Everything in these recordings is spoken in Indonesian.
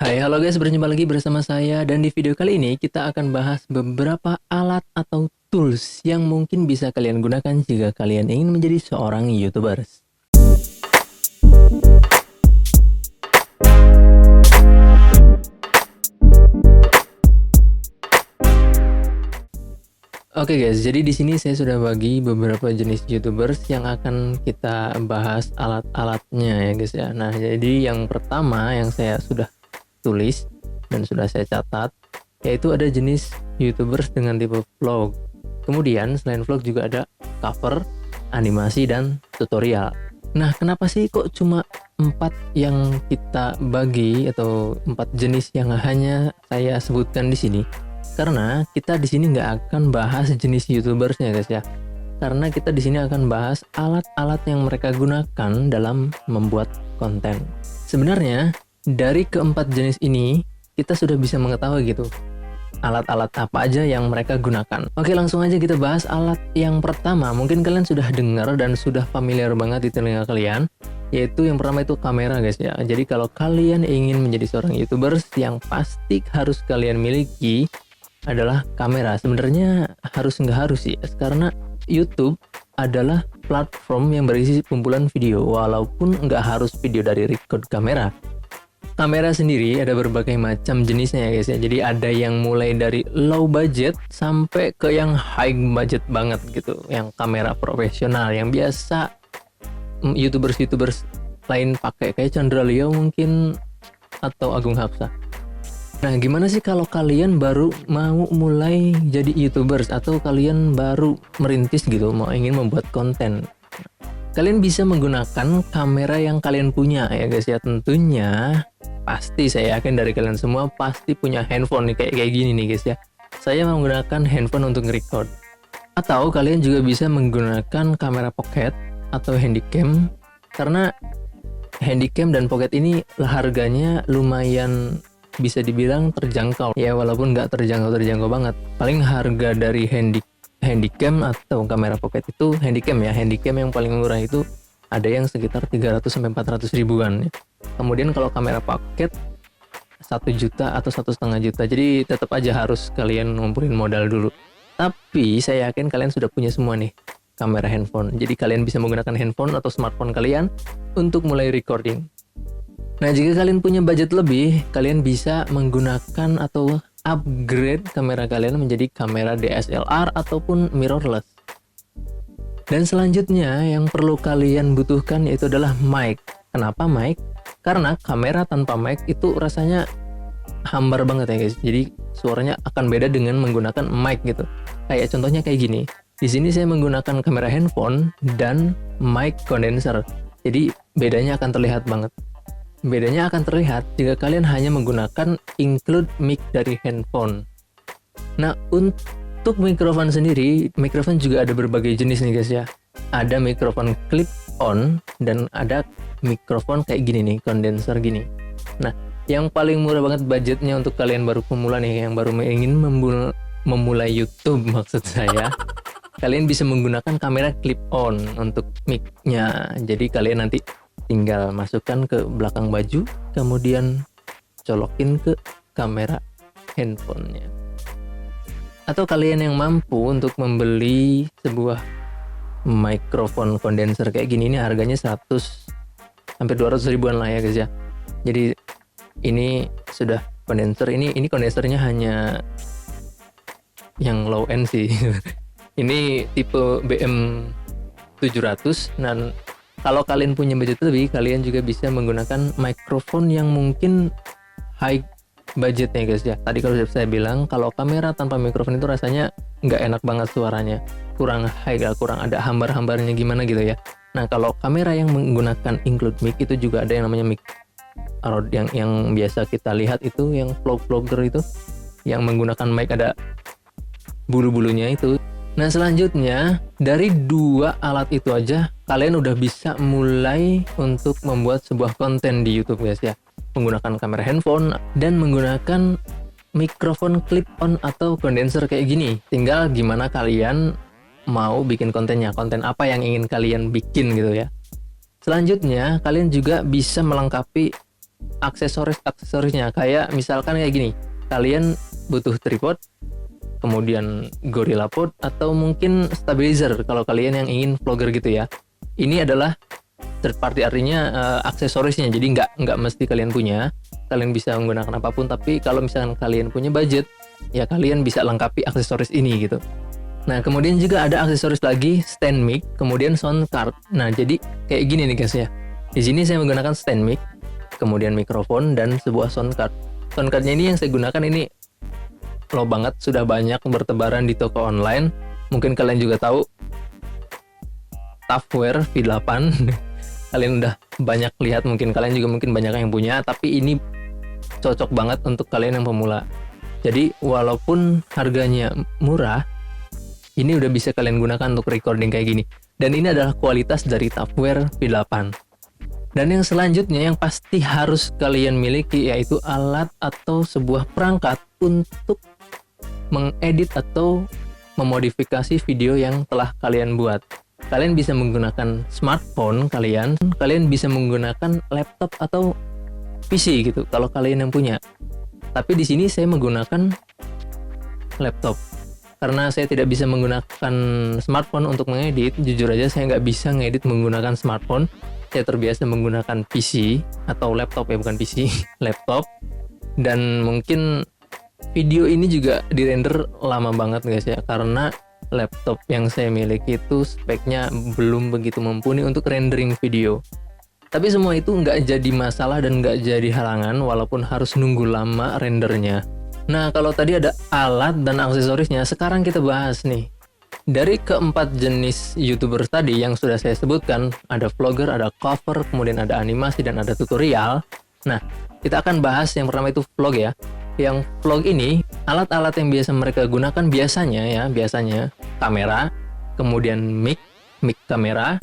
Hai, halo guys, berjumpa lagi bersama saya dan di video kali ini kita akan bahas beberapa alat atau tools yang mungkin bisa kalian gunakan jika kalian ingin menjadi seorang YouTubers. Oke guys, jadi di sini saya sudah bagi beberapa jenis YouTubers yang akan kita bahas alat-alatnya ya guys ya. Nah, jadi yang pertama yang saya sudah tulis dan sudah saya catat, yaitu ada jenis YouTubers dengan tipe vlog. Kemudian selain vlog juga ada cover, animasi, dan tutorial. Nah, kenapa sih kok cuma 4 yang kita bagi atau 4 jenis yang hanya saya sebutkan di sini? Karena kita di sini nggak akan bahas jenis YouTubersnya guys ya. Karena kita di sini akan bahas alat-alat yang mereka gunakan dalam membuat konten. Sebenarnya dari keempat jenis ini kita sudah bisa mengetahui gitu alat-alat apa aja yang mereka gunakan. Oke, langsung aja kita bahas alat yang pertama. Mungkin kalian sudah dengar dan sudah familiar banget di telinga kalian, yaitu yang pertama itu kamera guys ya. Jadi kalau kalian ingin menjadi seorang YouTubers, yang pasti harus kalian miliki adalah kamera. Sebenarnya nggak harus sih, karena YouTube adalah platform yang berisi kumpulan video, walaupun nggak harus video dari record kamera. Kamera sendiri ada berbagai macam jenisnya ya guys ya. Jadi ada yang mulai dari low budget sampai ke yang high budget banget gitu, yang kamera profesional yang biasa YouTubers lain pakai, kayak Chandra Leo mungkin atau Agung Hapsa. Nah, gimana sih kalau kalian baru mau mulai jadi YouTubers atau kalian baru merintis gitu, mau ingin membuat konten? Kalian bisa menggunakan kamera yang kalian punya ya guys ya. Tentunya pasti saya yakin dari kalian semua pasti punya handphone nih kayak gini nih guys ya. Saya menggunakan handphone untuk nge-record. Atau kalian juga bisa menggunakan kamera pocket atau handycam, karena handycam dan pocket ini harganya lumayan bisa dibilang terjangkau ya, walaupun nggak terjangkau banget. Paling harga dari handycam atau kamera pocket itu, handycam yang paling murah itu ada yang sekitar 300-400 ribuan ya. Kemudian kalau kamera pocket 1 juta atau 1,5 juta. Jadi tetap aja harus kalian ngumpulin modal dulu. Tapi saya yakin kalian sudah punya semua nih kamera handphone. Jadi kalian bisa menggunakan handphone atau smartphone kalian untuk mulai recording. Nah, jika kalian punya budget lebih, kalian bisa menggunakan atau upgrade kamera kalian menjadi kamera DSLR ataupun mirrorless. Dan selanjutnya yang perlu kalian butuhkan yaitu adalah mic. Kenapa mic? Karena kamera tanpa mic itu rasanya hambar banget ya guys. Jadi suaranya akan beda dengan menggunakan mic gitu. Kayak contohnya kayak gini. Di sini saya menggunakan kamera handphone dan mic condenser. Jadi bedanya akan terlihat banget. Bedanya akan terlihat jika kalian hanya menggunakan include mic dari handphone. Nah, untuk mikrofon sendiri, mikrofon juga ada berbagai jenis nih guys ya. Ada mikrofon clip on dan ada mikrofon kayak gini nih, condenser gini. Nah, yang paling murah banget budgetnya untuk kalian baru pemula nih, yang baru ingin memulai YouTube maksud saya. Kalian bisa menggunakan kamera clip on untuk mic-nya. Jadi kalian nanti tinggal masukkan ke belakang baju, kemudian colokin ke kamera handphonenya. Atau kalian yang mampu untuk membeli sebuah mikrofon kondenser kayak gini, ini harganya 100 sampai 200 ribuan lah ya guys ya. Jadi ini sudah kondenser, ini kondensernya hanya yang low end sih. Ini tipe BM 700 dan kalau kalian punya budget lebih, kalian juga bisa menggunakan mikrofon yang mungkin high budgetnya guys ya. Tadi kalau saya bilang, kalau kamera tanpa mikrofon itu rasanya nggak enak banget suaranya. Kurang high, kurang ada hambar-hambarnya gimana gitu ya. Nah, kalau kamera yang menggunakan include mic itu juga ada yang namanya mic Rode yang biasa kita lihat itu, yang vlogger itu, yang menggunakan mic ada bulu-bulunya itu. Nah, selanjutnya dari 2 alat itu aja kalian udah bisa mulai untuk membuat sebuah konten di YouTube guys ya. Menggunakan kamera handphone dan menggunakan mikrofon clip on atau kondenser kayak gini. Tinggal gimana kalian mau bikin kontennya, konten apa yang ingin kalian bikin gitu ya. Selanjutnya kalian juga bisa melengkapi aksesorisnya. Kayak misalkan kayak gini, kalian butuh tripod, kemudian GorillaPod, atau mungkin stabilizer kalau kalian yang ingin vlogger gitu ya. Ini adalah third party, artinya aksesorisnya, jadi nggak mesti kalian punya. Kalian bisa menggunakan apapun, tapi kalau misalkan kalian punya budget, ya kalian bisa lengkapi aksesoris ini gitu. Nah, kemudian juga ada aksesoris lagi, stand mic, kemudian sound card. Nah, jadi kayak gini nih guys ya. Di sini saya menggunakan stand mic, kemudian mikrofon, dan sebuah sound card. Sound cardnya ini yang saya gunakan ini low banget, sudah banyak bertebaran di toko online. Mungkin kalian juga tahu Tafware V8. Kalian udah banyak lihat, mungkin kalian juga banyak yang punya, tapi ini cocok banget untuk kalian yang pemula. Jadi walaupun harganya murah, ini udah bisa kalian gunakan untuk recording kayak gini. Dan ini adalah kualitas dari Tafware V8. Dan yang selanjutnya yang pasti harus kalian miliki yaitu alat atau sebuah perangkat untuk mengedit atau memodifikasi video yang telah kalian buat. Kalian bisa menggunakan smartphone kalian bisa menggunakan laptop atau PC gitu kalau kalian yang punya. Tapi di sini saya menggunakan laptop karena saya tidak bisa menggunakan smartphone untuk mengedit. Jujur aja saya nggak bisa ngedit menggunakan smartphone. Saya terbiasa menggunakan PC atau laptop ya, bukan PC, laptop. Dan mungkin video ini juga dirender lama banget guys ya, karena laptop yang saya miliki itu speknya belum begitu mumpuni untuk rendering video. Tapi semua itu nggak jadi masalah dan nggak jadi halangan walaupun harus nunggu lama rendernya. Nah, kalau tadi ada alat dan aksesorisnya, sekarang kita bahas nih. Dari keempat jenis YouTuber tadi yang sudah saya sebutkan, ada vlogger, ada cover, kemudian ada animasi, dan ada tutorial. Nah, kita akan bahas yang pertama itu vlog ya. Yang vlog ini, alat-alat yang biasa mereka gunakan biasanya kamera, kemudian mic kamera,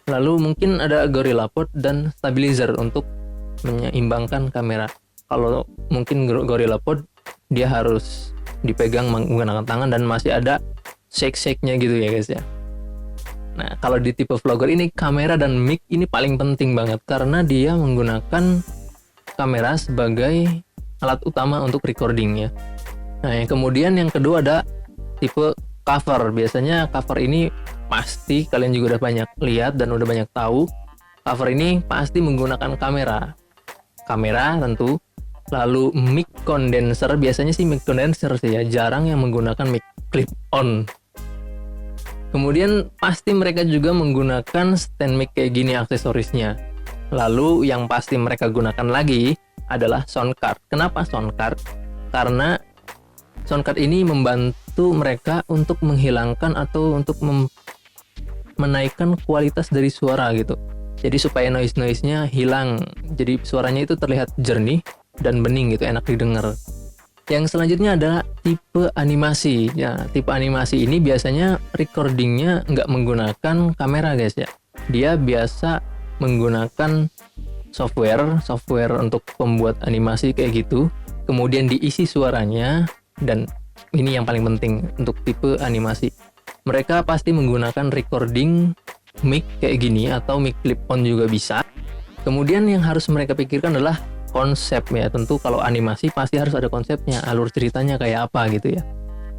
lalu mungkin ada GorillaPod dan stabilizer untuk menyeimbangkan kamera. Kalau mungkin GorillaPod, dia harus dipegang menggunakan tangan dan masih ada shake-nya gitu ya guys ya. Nah, kalau di tipe vlogger ini, kamera dan mic ini paling penting banget karena dia menggunakan kamera sebagai alat utama untuk recording ya. Nah, yang kemudian yang kedua ada tipe cover. Biasanya cover ini pasti kalian juga udah banyak lihat dan udah banyak tahu. Cover ini pasti menggunakan kamera tentu. Lalu mic condenser, biasanya sih mic condenser sih ya, jarang yang menggunakan mic clip on. Kemudian pasti mereka juga menggunakan stand mic kayak gini aksesorisnya. Lalu yang pasti mereka gunakan lagi adalah sound card. Kenapa sound card? Karena sound card ini membantu mereka untuk menghilangkan atau untuk menaikkan kualitas dari suara gitu. Jadi supaya noise-nya hilang. Jadi suaranya itu terlihat jernih dan bening gitu, enak didengar. Yang selanjutnya adalah tipe animasi. Ya, tipe animasi ini biasanya recordingnya nggak menggunakan kamera guys ya. Dia biasa menggunakan software untuk pembuat animasi kayak gitu. Kemudian diisi suaranya, dan ini yang paling penting untuk tipe animasi. Mereka pasti menggunakan recording mic kayak gini atau mic clip on juga bisa. Kemudian yang harus mereka pikirkan adalah konsep ya. Tentu kalau animasi pasti harus ada konsepnya, alur ceritanya kayak apa gitu ya.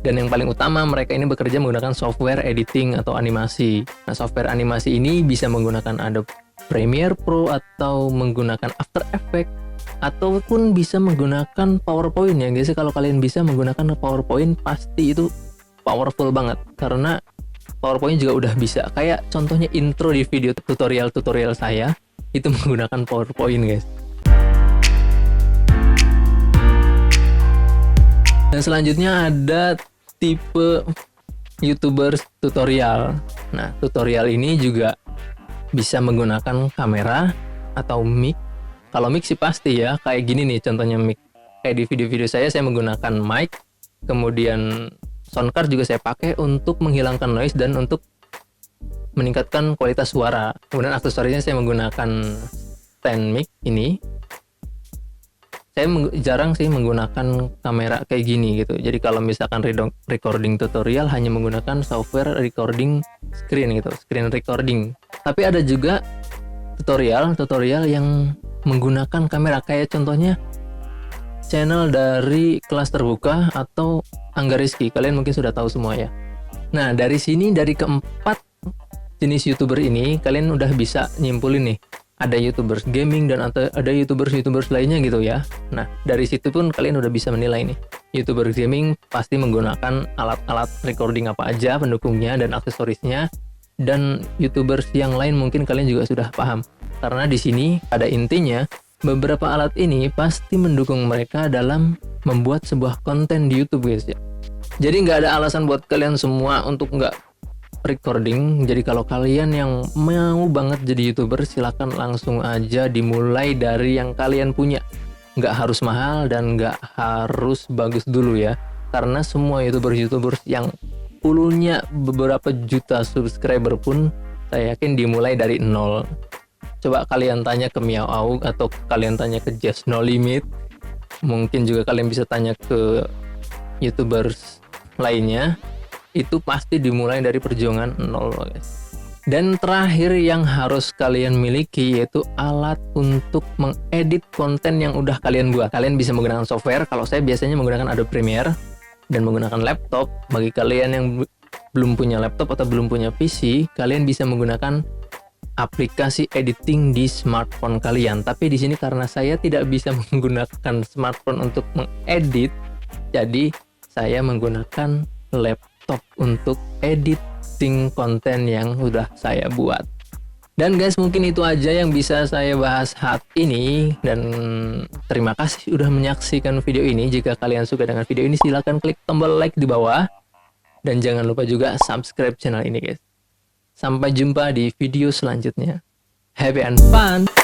Dan yang paling utama, mereka ini bekerja menggunakan software editing atau animasi. Nah, software animasi ini bisa menggunakan Adobe Premiere Pro atau menggunakan After Effects ataupun bisa menggunakan PowerPoint ya guys. Kalau kalian bisa menggunakan PowerPoint pasti itu powerful banget, karena PowerPoint juga udah bisa. Kayak contohnya intro di video tutorial saya itu menggunakan PowerPoint guys. Dan selanjutnya ada tipe YouTuber tutorial. Nah, tutorial ini juga bisa menggunakan kamera atau mic. Kalau mic sih pasti ya, kayak gini nih contohnya mic. Kayak di video-video saya menggunakan mic, kemudian sound card juga saya pakai untuk menghilangkan noise dan untuk meningkatkan kualitas suara. Kemudian aksesorisnya saya menggunakan stand mic ini. Saya jarang sih menggunakan kamera kayak gini gitu. Jadi kalau misalkan recording tutorial hanya menggunakan software recording screen gitu, screen recording. Tapi ada juga tutorial yang menggunakan kamera, kayak contohnya channel dari Kelas Terbuka atau Angga Rizky. Kalian mungkin sudah tahu semua ya. Nah, dari sini, dari keempat jenis YouTuber ini, kalian udah bisa nyimpulin nih, ada YouTubers gaming dan ada YouTubers lainnya gitu ya. Nah, dari situ pun kalian udah bisa menilai nih. YouTuber gaming pasti menggunakan alat-alat recording apa aja, pendukungnya dan aksesorisnya. Dan YouTubers yang lain mungkin kalian juga sudah paham. Karena di sini pada intinya, beberapa alat ini pasti mendukung mereka dalam membuat sebuah konten di YouTube guys ya. Jadi nggak ada alasan buat kalian semua untuk nggak recording. Jadi kalau kalian yang mau banget jadi YouTuber, silakan langsung aja dimulai dari yang kalian punya. Nggak harus mahal dan nggak harus bagus dulu ya. Karena semua YouTubers yang punya beberapa juta subscriber pun saya yakin dimulai dari nol. Coba kalian tanya ke Miao Aug atau kalian tanya ke Just No Limit. Mungkin juga kalian bisa tanya ke YouTubers lainnya. Itu pasti dimulai dari perjuangan nol guys. Dan terakhir yang harus kalian miliki yaitu alat untuk mengedit konten yang udah kalian buat. Kalian bisa menggunakan software. Kalau saya biasanya menggunakan Adobe Premiere dan menggunakan laptop. Bagi kalian yang belum punya laptop atau belum punya PC, kalian bisa menggunakan aplikasi editing di smartphone kalian. Tapi di sini karena saya tidak bisa menggunakan smartphone untuk mengedit, jadi saya menggunakan laptop untuk editing konten yang udah saya buat. Dan guys, mungkin itu aja yang bisa saya bahas saat ini. Dan terima kasih sudah menyaksikan video ini. Jika kalian suka dengan video ini, silahkan klik tombol like di bawah. Dan jangan lupa juga subscribe channel ini guys. Sampai jumpa di video selanjutnya. Happy and fun!